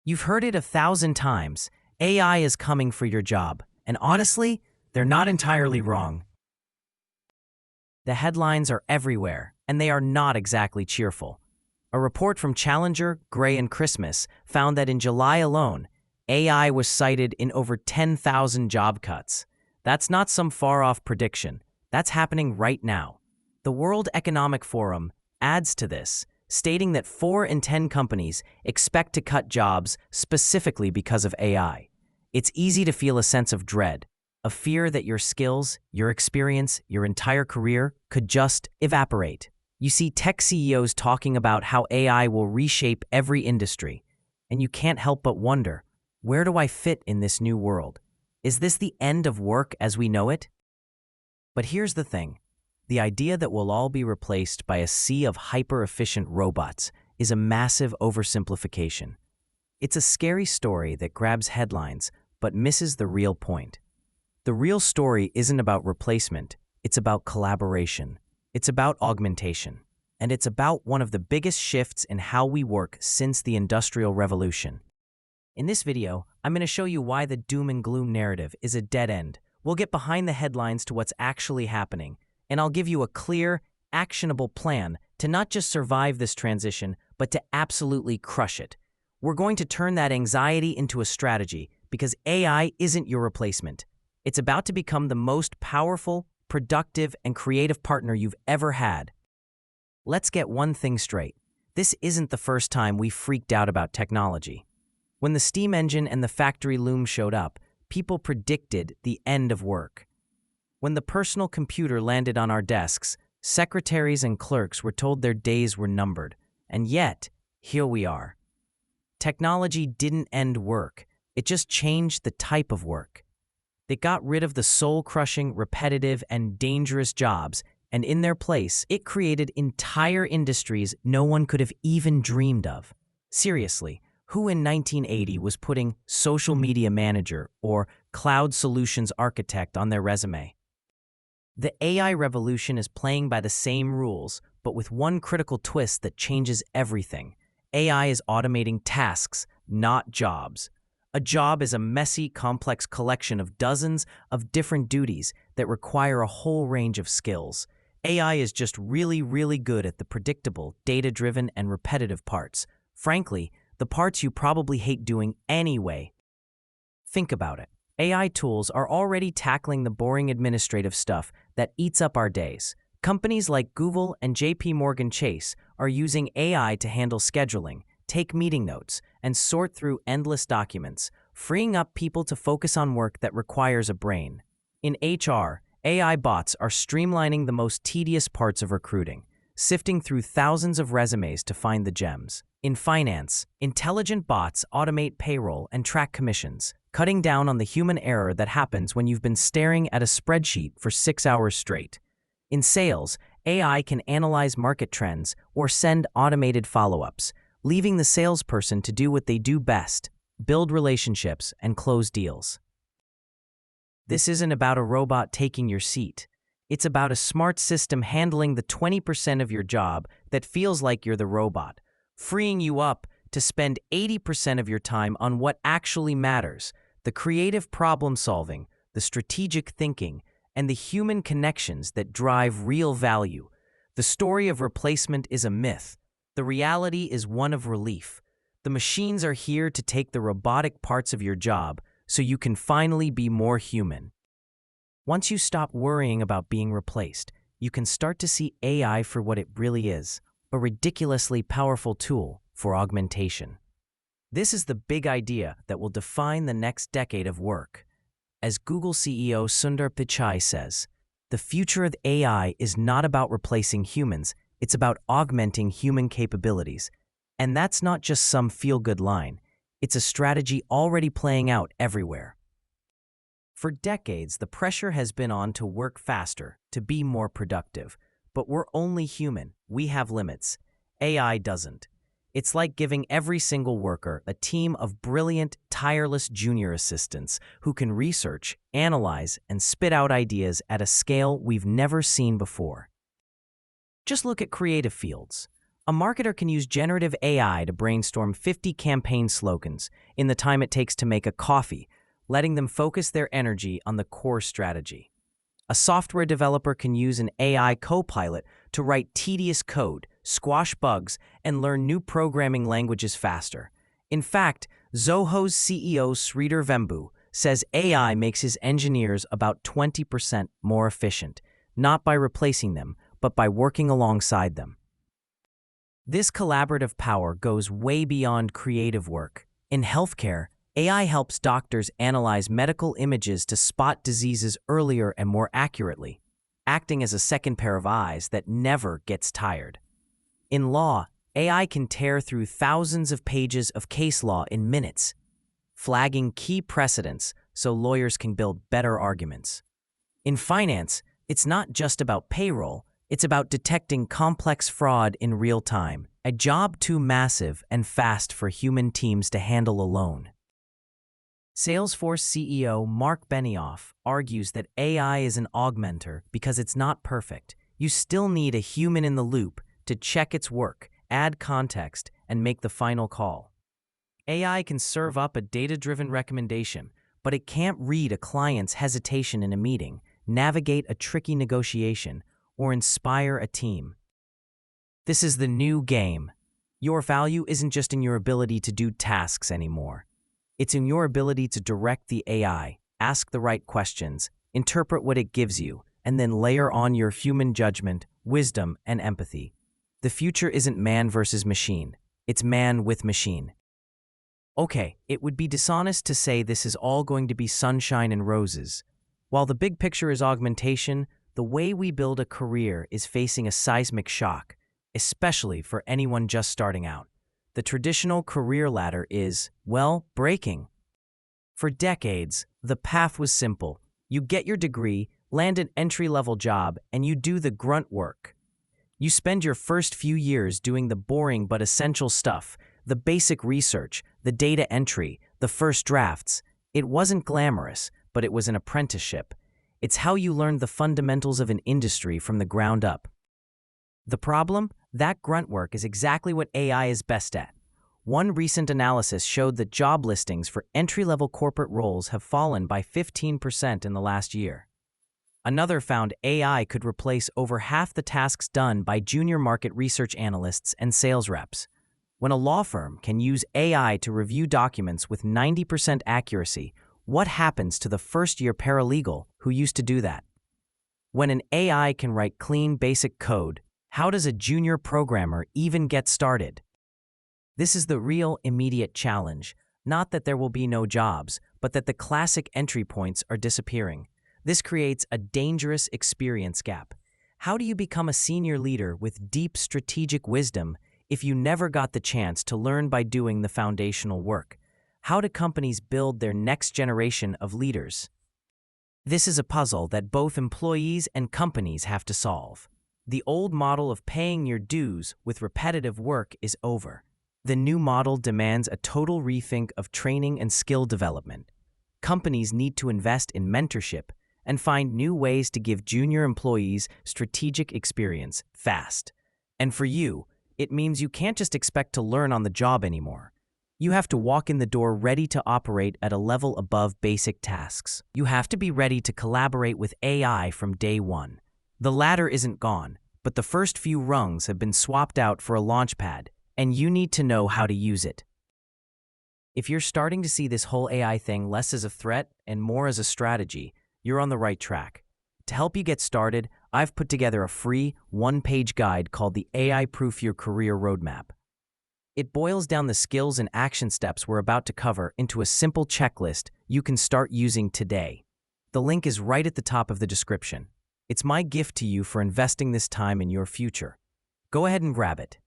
You've heard it 1,000 times. AI is coming for your job. And honestly, they're not entirely wrong. The headlines are everywhere, and they are not exactly cheerful. A report from Challenger, Gray, and Christmas found that in July alone, AI was cited in over 10,000 job cuts. That's not some far-off prediction. That's happening right now. The World Economic Forum adds to this, stating that 4 in 10 companies expect to cut jobs specifically because of AI. It's easy to feel a sense of dread, a fear that your skills, your experience, your entire career could just evaporate. You see tech CEOs talking about how AI will reshape every industry, and you can't help but wonder, where do I fit in this new world? Is this the end of work as we know it? But here's the thing. The idea that we'll all be replaced by a sea of hyper-efficient robots is a massive oversimplification. It's a scary story that grabs headlines but misses the real point. The real story isn't about replacement, it's about collaboration. It's about augmentation. And it's about one of the biggest shifts in how we work since the Industrial Revolution. In this video, I'm going to show you why the doom and gloom narrative is a dead end. We'll get behind the headlines to what's actually happening, and I'll give you a clear, actionable plan to not just survive this transition, but to absolutely crush it. We're going to turn that anxiety into a strategy because AI isn't your replacement. It's about to become the most powerful, productive, and creative partner you've ever had. Let's get one thing straight. This isn't the first time we freaked out about technology. When the steam engine and the factory loom showed up, people predicted the end of work. When the personal computer landed on our desks, secretaries and clerks were told their days were numbered. And yet, here we are. Technology didn't end work. It just changed the type of work. It got rid of the soul-crushing, repetitive, and dangerous jobs, and in their place, it created entire industries no one could have even dreamed of. Seriously, who in 1980 was putting social media manager or cloud solutions architect on their resume? The AI revolution is playing by the same rules, but with one critical twist that changes everything. AI is automating tasks, not jobs. A job is a messy, complex collection of dozens of different duties that require a whole range of skills. AI is just really good at the predictable, data-driven, and repetitive parts. Frankly, the parts you probably hate doing anyway. Think about it. AI tools are already tackling the boring administrative stuff that eats up our days. Companies like Google and JP Morgan Chase are using AI to handle scheduling, take meeting notes, and sort through endless documents, freeing up people to focus on work that requires a brain. In HR, AI bots are streamlining the most tedious parts of recruiting, sifting through thousands of resumes to find the gems. In finance, intelligent bots automate payroll and track commissions, cutting down on the human error that happens when you've been staring at a spreadsheet for 6 hours straight. In sales, AI can analyze market trends or send automated follow-ups, leaving the salesperson to do what they do best, build relationships and close deals. This isn't about a robot taking your seat. It's about a smart system handling the 20% of your job that feels like you're the robot, freeing you up to spend 80% of your time on what actually matters, the creative problem solving, the strategic thinking, and the human connections that drive real value. The story of replacement is a myth. The reality is one of relief. The machines are here to take the robotic parts of your job so you can finally be more human. Once you stop worrying about being replaced, you can start to see AI for what it really is, a ridiculously powerful tool for augmentation. This is the big idea that will define the next decade of work. As Google CEO Sundar Pichai says, the future of AI is not about replacing humans, it's about augmenting human capabilities. And that's not just some feel-good line. It's a strategy already playing out everywhere. For decades, the pressure has been on to work faster, to be more productive. But we're only human. We have limits. AI doesn't. It's like giving every single worker a team of brilliant, tireless junior assistants who can research, analyze, and spit out ideas at a scale we've never seen before. Just look at creative fields. A marketer can use generative AI to brainstorm 50 campaign slogans in the time it takes to make a coffee, letting them focus their energy on the core strategy. A software developer can use an AI co-pilot to write tedious code, squash bugs, and learn new programming languages faster. In fact, Zoho's CEO Sridhar Vembu says AI makes his engineers about 20% more efficient, not by replacing them, but by working alongside them. This collaborative power goes way beyond creative work. In healthcare, AI helps doctors analyze medical images to spot diseases earlier and more accurately, acting as a second pair of eyes that never gets tired. In law, AI can tear through thousands of pages of case law in minutes, flagging key precedents so lawyers can build better arguments. In finance, it's not just about payroll, it's about detecting complex fraud in real time, a job too massive and fast for human teams to handle alone. Salesforce CEO Mark Benioff argues that AI is an augmenter because it's not perfect. You still need a human in the loop to check its work, add context, and make the final call. AI can serve up a data-driven recommendation, but it can't read a client's hesitation in a meeting, navigate a tricky negotiation, or inspire a team. This is the new game. Your value isn't just in your ability to do tasks anymore. It's in your ability to direct the AI, ask the right questions, interpret what it gives you, and then layer on your human judgment, wisdom, and empathy. The future isn't man versus machine. It's man with machine. Okay, it would be dishonest to say this is all going to be sunshine and roses. While the big picture is augmentation, the way we build a career is facing a seismic shock, especially for anyone just starting out. The traditional career ladder is, well, breaking. For decades, the path was simple. You get your degree, land an entry-level job, and you do the grunt work. You spend your first few years doing the boring but essential stuff, the basic research, the data entry, the first drafts. It wasn't glamorous, but it was an apprenticeship. It's how you learned the fundamentals of an industry from the ground up. The problem? That grunt work is exactly what AI is best at. One recent analysis showed that job listings for entry-level corporate roles have fallen by 15% in the last year. Another found AI could replace over half the tasks done by junior market research analysts and sales reps. When a law firm can use AI to review documents with 90% accuracy, what happens to the first-year paralegal who used to do that? When an AI can write clean, basic code, how does a junior programmer even get started? This is the real, immediate challenge. Not that there will be no jobs, but that the classic entry points are disappearing. This creates a dangerous experience gap. How do you become a senior leader with deep strategic wisdom if you never got the chance to learn by doing the foundational work? How do companies build their next generation of leaders? This is a puzzle that both employees and companies have to solve. The old model of paying your dues with repetitive work is over. The new model demands a total rethink of training and skill development. Companies need to invest in mentorship and find new ways to give junior employees strategic experience fast. And for you, it means you can't just expect to learn on the job anymore. You have to walk in the door ready to operate at a level above basic tasks. You have to be ready to collaborate with AI from day one. The ladder isn't gone, but the first few rungs have been swapped out for a launchpad, and you need to know how to use it. If you're starting to see this whole AI thing less as a threat and more as a strategy, you're on the right track. To help you get started, I've put together a free, one-page guide called the AI-Proof Your Career Roadmap. It boils down the skills and action steps we're about to cover into a simple checklist you can start using today. The link is right at the top of the description. It's my gift to you for investing this time in your future. Go ahead and grab it.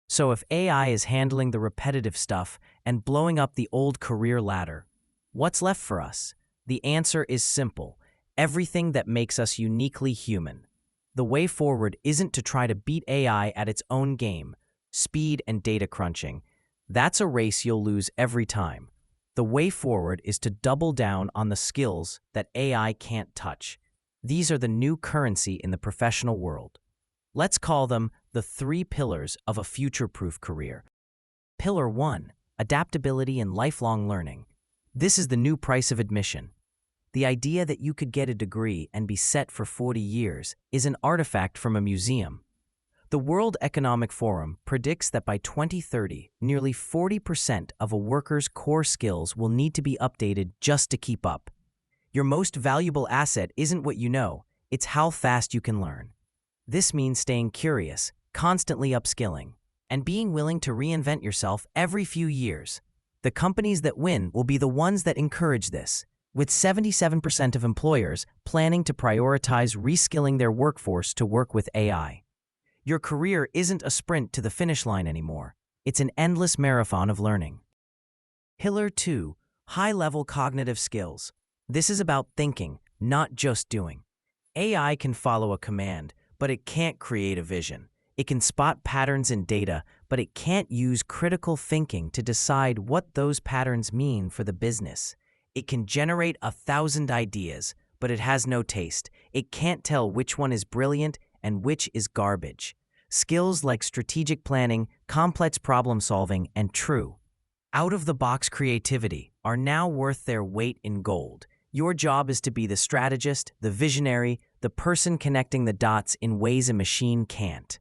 So if AI is handling the repetitive stuff and blowing up the old career ladder, what's left for us? The answer is simple: everything that makes us uniquely human. The way forward isn't to try to beat AI at its own game, speed and data crunching. That's a race you'll lose every time. The way forward is to double down on the skills that AI can't touch. These are the new currency in the professional world. Let's call them the 3 pillars of a future-proof career. Pillar 1, adaptability and lifelong learning. This is the new price of admission. The idea that you could get a degree and be set for 40 years is an artifact from a museum. The World Economic Forum predicts that by 2030, nearly 40% of a worker's core skills will need to be updated just to keep up. Your most valuable asset isn't what you know, it's how fast you can learn. This means staying curious, constantly upskilling, and being willing to reinvent yourself every few years. The companies that win will be the ones that encourage this, with 77% of employers planning to prioritize reskilling their workforce to work with AI. Your career isn't a sprint to the finish line anymore. It's an endless marathon of learning. Pillar 2, high-level cognitive skills. This is about thinking, not just doing. AI can follow a command, but it can't create a vision. It can spot patterns in data, but it can't use critical thinking to decide what those patterns mean for the business. It can generate 1,000 ideas, but it has no taste. It can't tell which one is brilliant and which is garbage. Skills like strategic planning, complex problem solving, and true, out-of-the-box creativity are now worth their weight in gold. Your job is to be the strategist, the visionary, the person connecting the dots in ways a machine can't.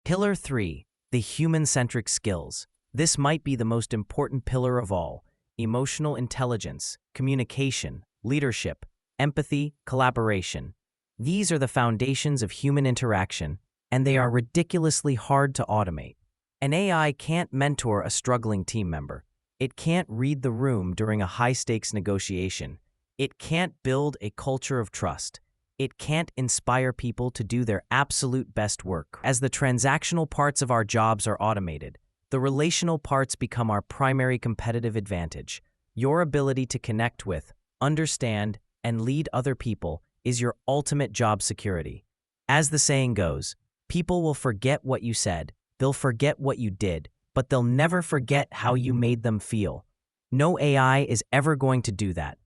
Pillar 3, the human-centric skills. This might be the most important pillar of all. Emotional intelligence, communication, leadership, empathy, collaboration. These are the foundations of human interaction, and they are ridiculously hard to automate. An AI can't mentor a struggling team member. It can't read the room during a high-stakes negotiation. It can't build a culture of trust. It can't inspire people to do their absolute best work. As the transactional parts of our jobs are automated, the relational parts become our primary competitive advantage. Your ability to connect with, understand, and lead other people is your ultimate job security. As the saying goes, people will forget what you said, they'll forget what you did, but they'll never forget how you made them feel. No AI is ever going to do that.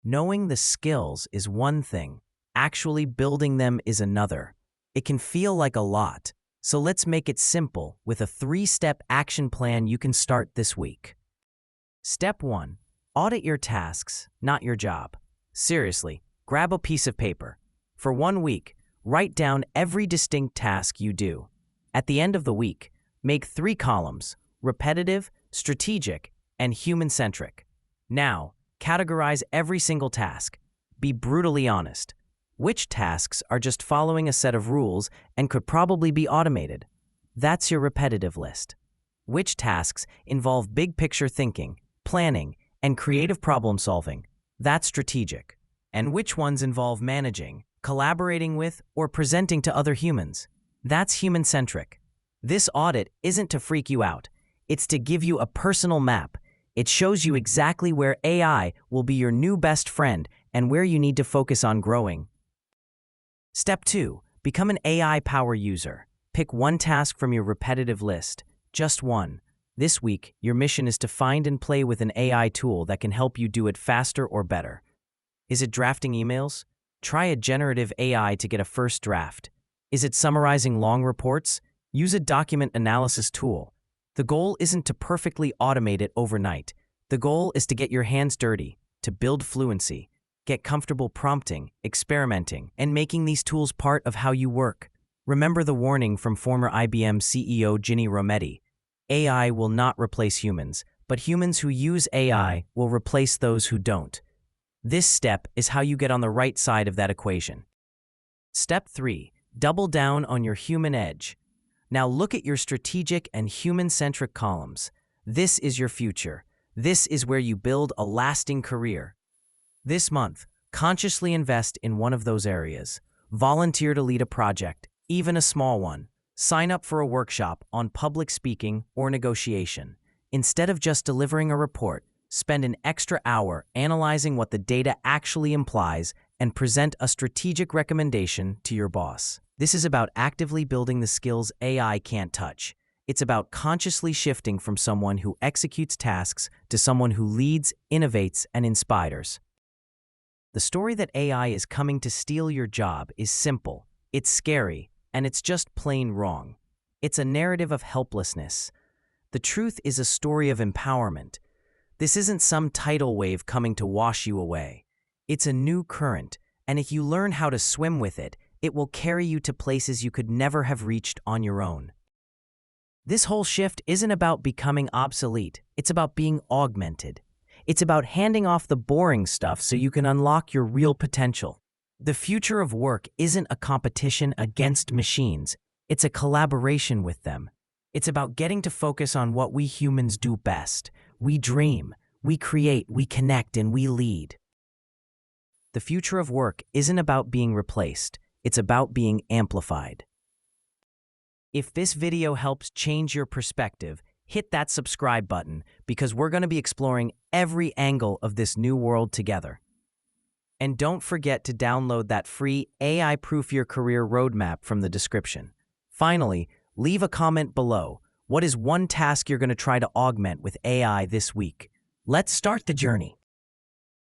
Knowing the skills is one thing, actually building them is another. It can feel like a lot, so let's make it simple with a 3-step action plan you can start this week. Step 1. Audit your tasks, not your job. Seriously, grab a piece of paper. For 1 week, write down every distinct task you do. At the end of the week, make 3 columns: repetitive, strategic, and human-centric. Now, categorize every single task. Be brutally honest. Which tasks are just following a set of rules and could probably be automated? That's your repetitive list. Which tasks involve big-picture thinking, planning, and creative problem-solving? That's strategic. And which ones involve managing, collaborating with, or presenting to other humans? That's human-centric. This audit isn't to freak you out. It's to give you a personal map. It shows you exactly where AI will be your new best friend and where you need to focus on growing. Step 2. Become an AI power user. Pick one task from your repetitive list. Just one. This week, your mission is to find and play with an AI tool that can help you do it faster or better. Is it drafting emails? Try a generative AI to get a first draft. Is it summarizing long reports? Use a document analysis tool. The goal isn't to perfectly automate it overnight. The goal is to get your hands dirty, to build fluency, get comfortable prompting, experimenting, and making these tools part of how you work. Remember the warning from former IBM CEO Ginni Rometty. AI will not replace humans, but humans who use AI will replace those who don't. This step is how you get on the right side of that equation. Step 3. Double down on your human edge. Now look at your strategic and human-centric columns. This is your future. This is where you build a lasting career. This month, consciously invest in one of those areas. Volunteer to lead a project, even a small one. Sign up for a workshop on public speaking or negotiation. Instead of just delivering a report, spend an extra hour analyzing what the data actually implies and present a strategic recommendation to your boss. This is about actively building the skills AI can't touch. It's about consciously shifting from someone who executes tasks to someone who leads, innovates, and inspires. The story that AI is coming to steal your job is simple. It's scary, and it's just plain wrong. It's a narrative of helplessness. The truth is a story of empowerment. This isn't some tidal wave coming to wash you away. It's a new current, and if you learn how to swim with it, it will carry you to places you could never have reached on your own. This whole shift isn't about becoming obsolete. It's about being augmented. It's about handing off the boring stuff so you can unlock your real potential. The future of work isn't a competition against machines. It's a collaboration with them. It's about getting to focus on what we humans do best. We dream, we create, we connect, and we lead. The future of work isn't about being replaced. It's about being amplified. If this video helps change your perspective, hit that subscribe button because we're going to be exploring every angle of this new world together. And don't forget to download that free AI-Proof Your Career roadmap from the description. Finally, leave a comment below. What is one task you're going to try to augment with AI this week? Let's start the journey.